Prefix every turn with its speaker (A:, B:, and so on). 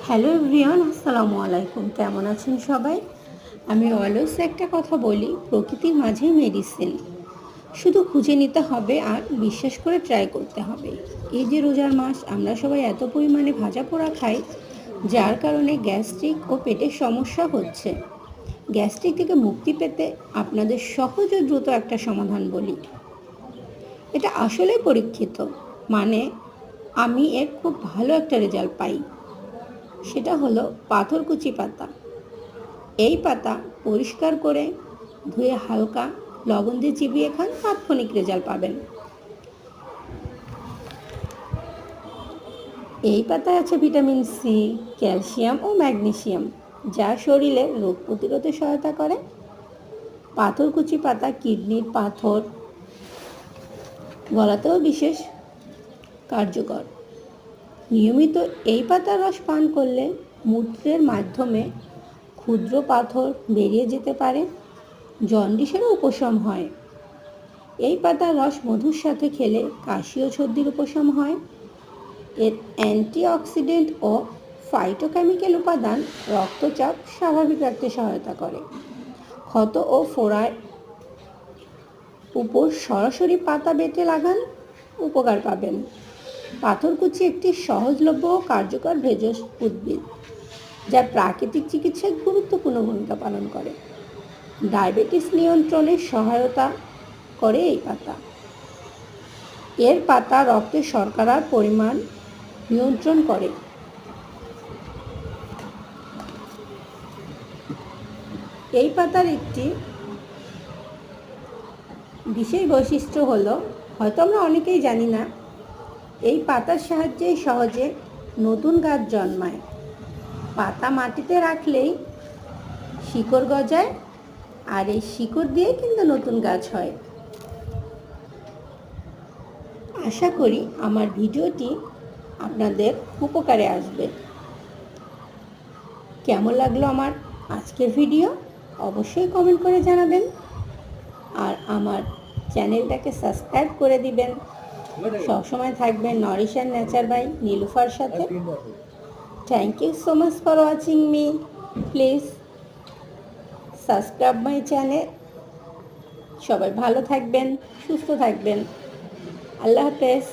A: Hello everyone, আসসালামু আলাইকুম। কেমন আছেন সবাই? আমি অলওয়েজ একটা কথা বলি, প্রকৃতির মাঝেই মেডিসিন। শুধু খুঁজে নিতে হবে আর বিশ্বাস করে ট্রাই করতে হবে। এই যে রোজার মাস, আমরা সবাই এত পরিমাণে ভাজা পোড়া খাই, যার কারণে গ্যাস্ট্রিক ও পেটের সমস্যা হচ্ছে। গ্যাস্ট্রিক থেকে মুক্তি পেতে আপনাদের সহজ ও দ্রুত একটা সমাধান বলি। এটা আসলেই পরীক্ষিত, মানে আমি এর খুব ভালো একটা রেজাল্ট পাই। সেটা হলো পাথরকুচি পাতা। এই পাতা পরিষ্কার করে ধুয়ে হালকা লবণ দিয়ে চিবিয়ে খান, তাৎক্ষণিক রেজাল্ট পাবেন। এই পাতায় আছে ভিটামিন সি, ক্যালসিয়াম ও ম্যাগনেসিয়াম, যা শরীরে রোগ প্রতিরোধে সহায়তা করে। পাথরকুচি পাতা কিডনির পাথর গলাতেও বিশেষ কার্যকর। নিয়মিত এই পাতার রস পান করলে মূত্রের মাধ্যমে ক্ষুদ্র পাথর বেরিয়ে যেতে পারে, জন্ডিসেরও উপশম হয়। এই পাতার রস মধুর সাথে খেলে কাশি ও সর্দির উপশম হয়। এর অ্যান্টিঅক্সিডেন্ট ও ফাইটোকেমিক্যাল উপাদান রক্তচাপ স্বাভাবিক রাখতে সহায়তা করে। ক্ষত ও ফোড়ার উপর সরাসরি পাতা বেটে লাগান, উপকার পাবেন। পাথরকুচি একটি সহজলভ্য ও কার্যকর ভেষজ উদ্ভিদ, যা প্রাকৃতিক চিকিৎসায় গুরুত্বপূর্ণ ভূমিকা পালন করে। ডায়াবেটিস নিয়ন্ত্রণে সহায়তা করে এই পাতা। এর পাতা রক্তে শর্করার পরিমাণ নিয়ন্ত্রণ করে। এই পাতার একটি বিশেষ বৈশিষ্ট্য হলো, হয়তো আমরা অনেকেই জানি না, এই পাতার সাহায্যে সহজে নতুন গাছ জন্মায়। পাতা মাটিতে রাখলেই শিকড় গজায়, আর এই শিকড় দিয়ে কিন্তু নতুন গাছ হয়। আশা করি আমার ভিডিওটি আপনাদের উপকারে আসবে। কেমন লাগলো আমার আজকের ভিডিও অবশ্যই কমেন্ট করে জানাবেন, আর আমার চ্যানেলটাকে সাবস্ক্রাইব করে দিবেন। সবসময় থাকবেন nourish and nature by Nilufar সাথে। Thank you so much for watching me. Please subscribe my channel. সবাই ভালো থাকবেন, সুস্থ থাকবেন। আল্লাহ হাফেজ।